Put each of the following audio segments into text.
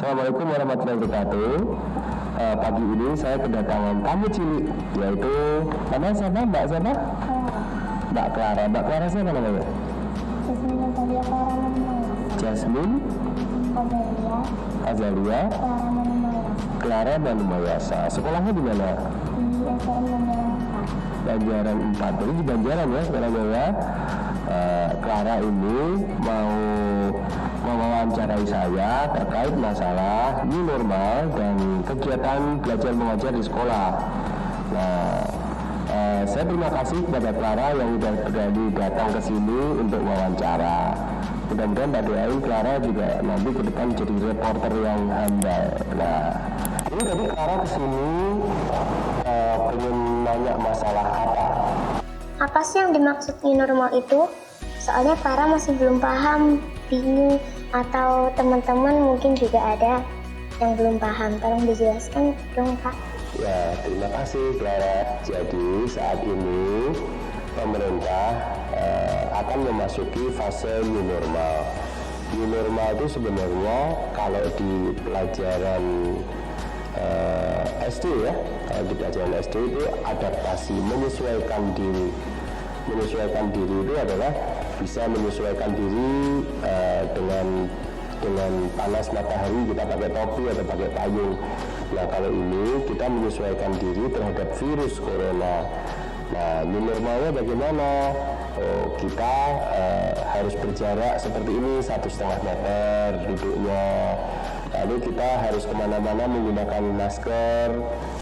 Assalamualaikum warahmatullahi wabarakatuh. Pagi ini saya kedatangan tamu cilik, yaitu nama siapa? Mbak siapa? Mbak Clara. Mbak Clara siapa namanya? Jasmine Azalia Clara Manumaya. Jasmine Azalia Clara Manumayasa. Sekolahnya di mana? Di STM Banjaran 4. Jadi di Banjaran ya sekolahnya ya. Clara ini mau mewawancarai saya terkait masalah new normal dan kegiatan belajar mengajar di sekolah. Nah, saya terima kasih kepada Clara yang sudah berani datang ke sini untuk wawancara. Mudah-mudahan Mbak doain Clara juga nanti ke depan jadi reporter yang handal. Nah, ini tadi Clara kesini pengen nanya masalah apa? Apa sih yang dimaksud new normal itu? Soalnya Clara masih belum paham, bingung, atau teman-teman mungkin juga ada yang belum paham. Tolong dijelaskan dong, Kak. Ya, terima kasih Clara. Jadi saat ini pemerintah akan memasuki fase new normal. New normal itu sebenarnya kalau di pelajaran SD ya, kalau di pelajaran SD itu adaptasi, menyesuaikan diri. Menyesuaikan diri itu adalah bisa menyesuaikan diri dengan panas matahari, kita pakai topi atau pakai payung. Nah, kalau ini kita menyesuaikan diri terhadap virus corona. Nah, new normalnya bagaimana? Kita harus berjarak seperti ini 1,5 meter duduknya. Lalu kita harus kemana-mana menggunakan masker,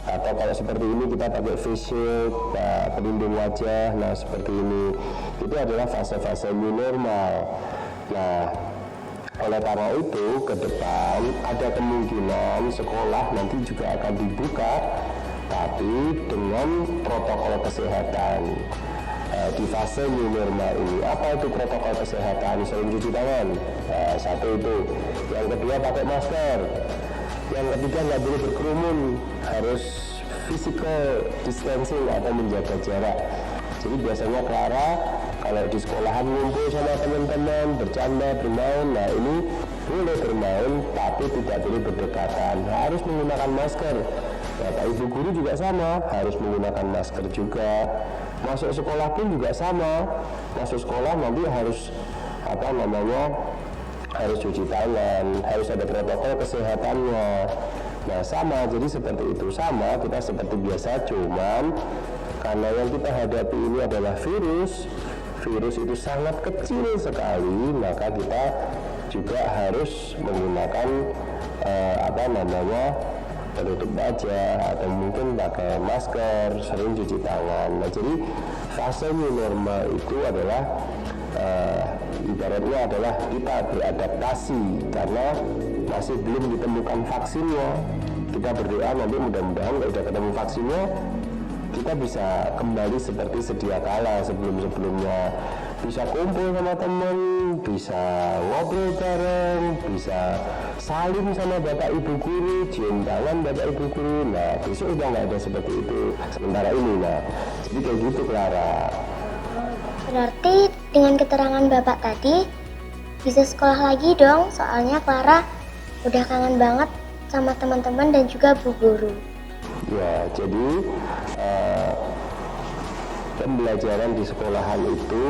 atau kalau seperti ini kita pakai face shield, pelindung wajah. Nah, seperti ini itu adalah fase-fase new normal. Nah, oleh karena itu ke depan ada kemungkinan sekolah nanti juga akan dibuka, tapi dengan protokol kesehatan. Di fase new normal ini, apa itu protokol kesehatan? Sering cuci tangan, satu itu. Yang kedua pakai masker. Yang ketiga nggak boleh berkerumun, harus physical distancing atau menjaga jarak. Jadi biasanya Clara kalau di sekolahan ngumpul sama teman-teman, bercanda, bermain, nah ini boleh bermain tapi tidak boleh berdekatan, harus menggunakan masker. Bapak Ibu guru juga sama, harus menggunakan masker juga. Masuk sekolah pun juga sama, masuk sekolah nanti harus harus cuci tangan, harus ada protokol kesehatannya. Nah sama, jadi seperti itu, sama kita seperti biasa, cuman karena yang kita hadapi ini adalah virus itu sangat kecil sekali, maka kita juga harus menggunakan penutup wajah atau mungkin pakai masker, sering cuci tangan. Nah, jadi fase new normal itu adalah ibaratnya adalah kita beradaptasi karena masih belum ditemukan vaksinnya. Kita berdoa nanti mudah-mudahan kalau sudah ketemu vaksinnya kita bisa kembali seperti sedia kala sebelum-sebelumnya, bisa kumpul sama teman, bisa ngobrol bareng, bisa salim sama bapak ibu guru, cium tangan bapak ibu guru. Nah besok udah nggak ada seperti itu sementara ini. Nah jadi kayak gitu Clara. Berarti dengan keterangan Bapak tadi bisa sekolah lagi dong, soalnya Clara udah kangen banget sama teman-teman dan juga bu guru. Ya, jadi pembelajaran di sekolahan itu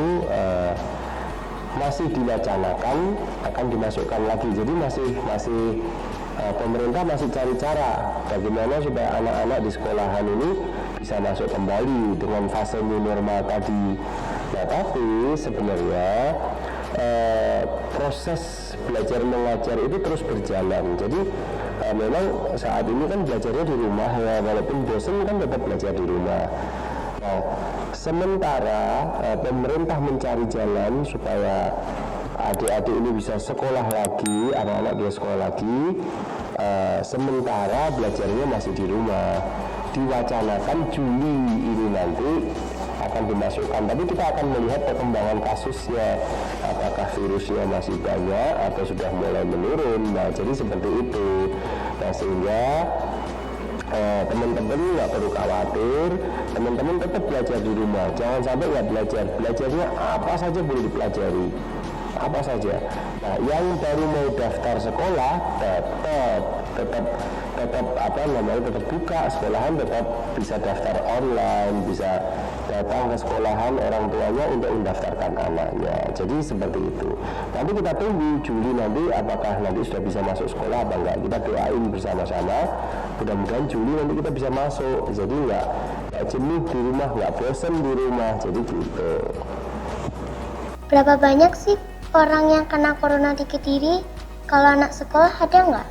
masih diwacanakan akan dimasukkan lagi. Jadi masih pemerintah masih cari cara bagaimana supaya anak-anak di sekolahan ini bisa masuk kembali dengan fase new normal tadi. Nah, tapi sebenarnya proses belajar mengajar itu terus berjalan. Jadi memang saat ini kan belajarnya di rumah ya, walaupun bosan kan tetap belajar di rumah. Nah, sementara pemerintah mencari jalan supaya adik-adik ini bisa sekolah lagi, anak-anak bisa sekolah lagi, sementara belajarnya masih di rumah. Diwacanakan Juli ini nanti akan dimasukkan, tapi kita akan melihat perkembangan kasusnya, apakah virusnya masih banyak atau sudah mulai menurun. Nah jadi seperti itu. Nah sehingga teman-teman nggak perlu khawatir, teman-teman tetap belajar di rumah, jangan sampai nggak belajar. Belajarnya apa saja boleh dipelajari, apa saja. Nah, yang baru mau daftar sekolah tetap buka sekolahan, tetap bisa daftar online, bisa datang ke sekolahan orang tuanya untuk mendaftarkan anaknya. Jadi seperti itu. Nanti kita tunggu Juli nanti apakah nanti sudah bisa masuk sekolah apa enggak. Kita doain bersama-sama. Mudah-mudahan Juli nanti kita bisa masuk. Jadi nggak jenuh di rumah, nggak bosan di rumah. Jadi gitu. Berapa banyak sih orang yang kena corona di Kediri? Kalau anak sekolah ada nggak?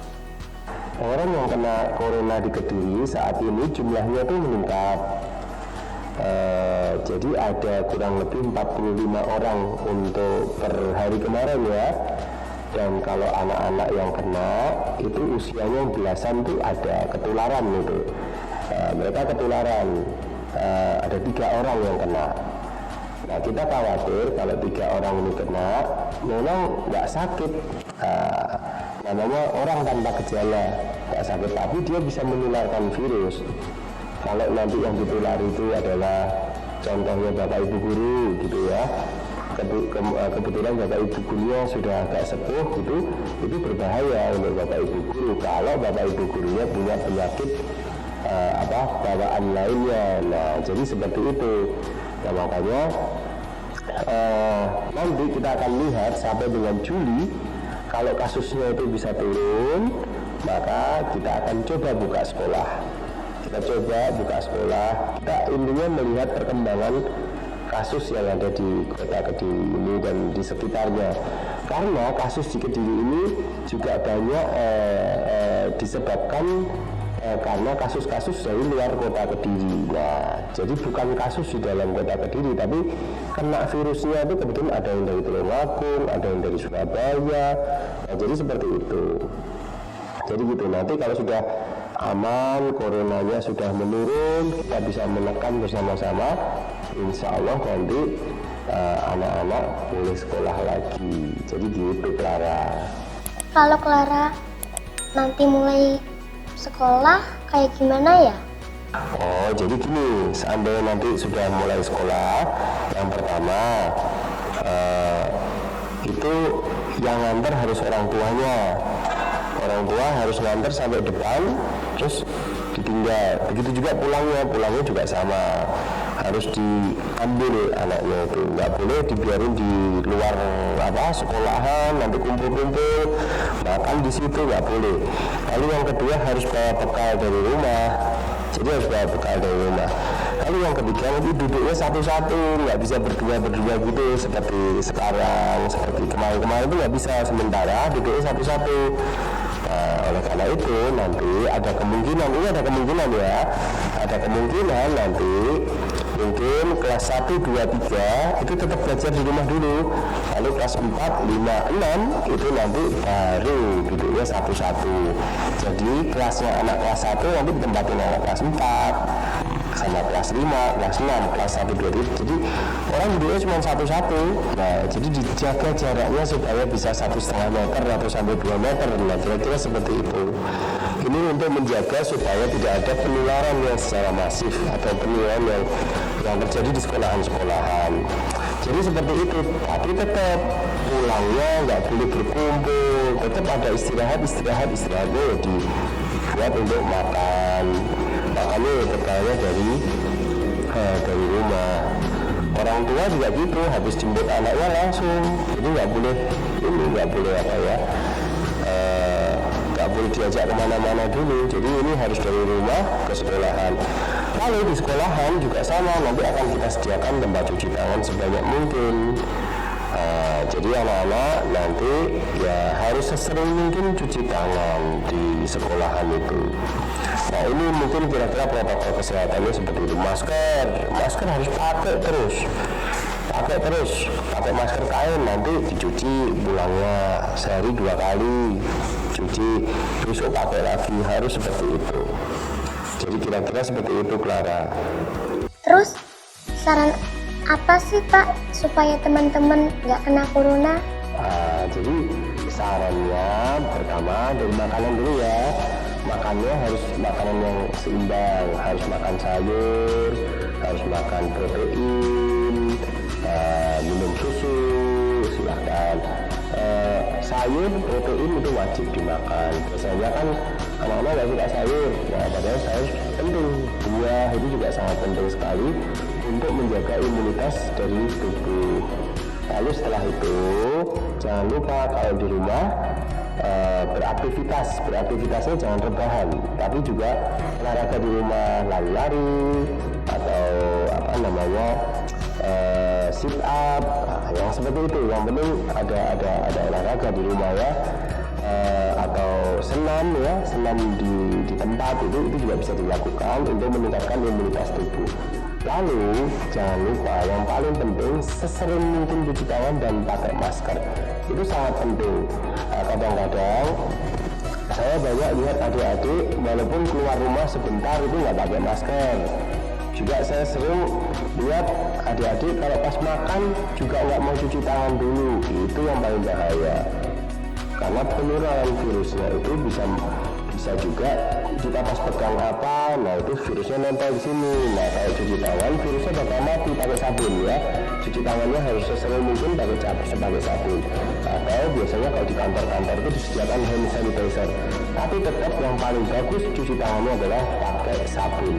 Orang yang kena corona di Kediri saat ini jumlahnya tuh meningkat. Jadi ada kurang lebih 45 orang untuk per hari kemarin ya. Dan kalau anak-anak yang kena itu usianya belasan tuh ada ketularan gitu. Mereka ketularan. Ada 3 orang yang kena. Nah, kita khawatir kalau 3 orang ini kena memang nggak sakit. Namanya orang tanpa gejala, nggak sakit, tapi dia bisa menularkan virus. Kalau nanti yang ditulari itu adalah contohnya Bapak Ibu guru gitu ya, kebetulan Bapak Ibu gurunya sudah agak sepuh gitu, itu berbahaya untuk Bapak Ibu guru. Kalau Bapak Ibu gurunya punya penyakit bawaan lainnya. Nah, jadi seperti itu. Nah, makanya nanti kita akan lihat sampai dengan Juli. Kalau kasusnya itu bisa turun, maka kita akan coba buka sekolah. Kita intinya melihat perkembangan kasus yang ada di kota Kediri ini dan di sekitarnya. Karena kasus di Kediri ini juga banyak disebabkan karena kasus-kasus dari luar kota Kediri. Nah, jadi bukan kasus di dalam kota Kediri, tapi kena virusnya itu kebetulan ada yang dari Tulungagung, ada yang dari Surabaya. Nah, jadi seperti itu. Jadi gitu, nanti kalau sudah aman, coronanya sudah menurun, kita bisa menekan bersama-sama. Insya Allah nanti anak-anak boleh sekolah lagi. Jadi gitu, Clara. Kalau Clara nanti mulai sekolah kayak gimana ya? Oh, jadi gini, seandainya nanti sudah mulai sekolah, yang pertama itu yang nganter harus orang tuanya. Orang tua harus nganter sampai depan, terus ditinggal. Begitu juga pulangnya juga sama. Harus diambil anaknya itu, nggak boleh dibiarin di luar sekolahan, nanti kumpul-kumpul makan di situ, nggak boleh. Lalu yang kedua harus bawa bekal dari rumah. Jadi harus bawa bekal dari rumah. Lalu yang ketiga nanti duduknya satu-satu, nggak bisa berdua gitu seperti sekarang, seperti kemarin itu nggak bisa, sementara duduknya satu-satu. Nah, oleh karena itu nanti ada kemungkinan nanti mungkin kelas 1, 2, 3 itu tetap belajar di rumah dulu. Lalu kelas 4, 5, 6 itu nanti baru duduknya satu-satu. Jadi kelasnya anak kelas 1 nanti ditempatin anak kelas 4 sama kelas 5, kelas 6, kelas 1, 2, 3. Jadi orang duduknya cuma satu-satu. Nah, jadi dijaga jaraknya supaya bisa 1,5 meter atau sampai 2 meter. Nah, kira-kira seperti itu. Ini untuk menjaga supaya tidak ada penularan yang secara masif atau penularan yang terjadi di sekolahan-sekolahan. Jadi seperti itu. Tapi tetap pulangnya nggak boleh berkumpul. Tetap ada istirahatnya dibuat untuk makan. Makanya bekalnya dari rumah. Orang tua juga gitu, habis jemput anaknya langsung. Jadi nggak boleh nggak boleh diajak kemana-mana dulu. Jadi ini harus dari rumah ke sekolahan. Lalu di sekolahan juga sama, nanti akan kita sediakan tempat cuci tangan sebanyak mungkin. Jadi anak-anak nanti ya harus sesering mungkin cuci tangan di sekolahan itu. Nah, ini mungkin kira-kira protokol kesehatannya seperti itu. Masker harus pakai terus, pakai masker kain, nanti dicuci pulangnya sehari 2 kali, cuci, besok pakai lagi, harus seperti itu. Jadi kira-kira seperti itu, Clara. Terus saran apa sih Pak supaya teman-teman nggak kena corona? Jadi sarannya pertama dari makanan dulu ya. Makannya harus makanan yang seimbang, harus makan sayur, harus makan protein, minum susu, silahkan. sayur, protein itu wajib dimakan. Biasanya kan anak-anak nggak suka sayur, nah padahal sayur penting. Buah itu juga sangat penting sekali untuk menjaga imunitas dari tubuh. Lalu setelah itu jangan lupa kalau di rumah beraktivitasnya jangan rebahan, tapi juga olahraga di rumah, lari-lari atau sit up, yang seperti itu. Yang penting ada olahraga di rumah ya, atau senam di tempat itu juga bisa dilakukan untuk meningkatkan imunitas tubuh. Lalu jangan lupa yang paling penting sesering mungkin cuci tangan dan pakai masker, itu sangat penting. Kadang-kadang saya banyak lihat adik-adik walaupun keluar rumah sebentar itu nggak pakai masker. Juga saya sering lihat adik-adik kalau pas makan juga nggak mau cuci tangan dulu, itu yang paling bahaya. Karena penularan virusnya itu bisa juga kita pas pegang apa, nah itu virusnya nempel di sini. Nah kalau cuci tangan virusnya bakal mati pakai sabun ya. Cuci tangannya harus sesering mungkin pakai sabun. Atau biasanya kalau di kantor-kantor itu disediakan hand sanitizer. Tapi tetap yang paling bagus cuci tangannya adalah pakai sabun.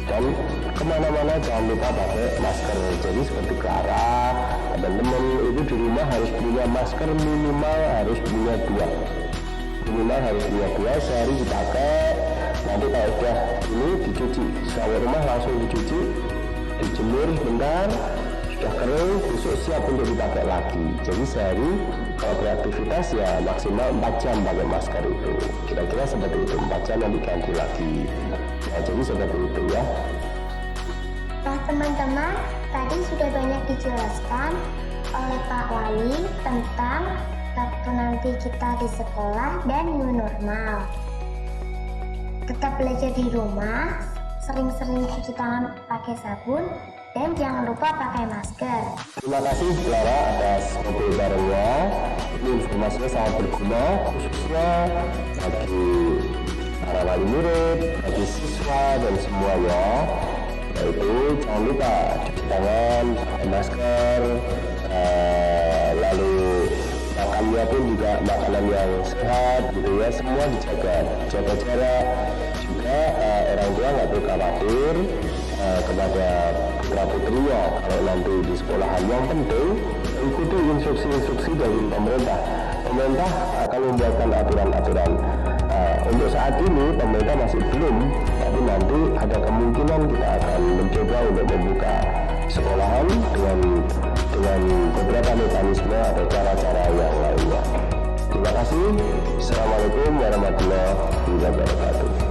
Dan kemana-mana jangan lupa pakai masker. Jadi seperti Clara, teman-teman itu di rumah harus punya masker minimal harus punya dua, sehari dipakai. Nanti kalau udah ini dicuci, sampai rumah langsung dicuci, dijemur sebentar, sudah kering, besok siap untuk dipakai lagi. Jadi sehari kalau beraktivitas ya maksimal 4 jam pakai masker itu. Kira-kira seperti itu, 4 jam nanti ganti lagi. Nah, jadi seperti itu ya. Nah teman-teman, tadi sudah banyak dijelaskan oleh Pak Wali tentang waktu nanti kita di sekolah dan new normal. Tetap belajar di rumah, sering-sering cuci tangan pakai sabun, dan jangan lupa pakai masker. Terima kasih Clara atas ngobrol barengnya. Ini informasinya sangat berguna khususnya bagi para wali murid, bagi siswa dan semuanya. Yaitu jangan lupa cuci tangan, pakai masker, lalu makannya pun juga makanan yang sehat gitu ya, semua jaga jarak. Juga orang tua nggak perlu khawatir kepada putra putrinya kalau nanti di sekolahan. Yang penting ikuti instruksi dari pemerintah akan membuatkan aturan-aturan. Untuk saat ini pemerintah masih belum, tapi nanti ada kemungkinan kita akan mencoba untuk membuka sekolahan dengan beberapa mekanisme atau cara-cara yang lainnya. Terima kasih. Assalamualaikum warahmatullahi wabarakatuh.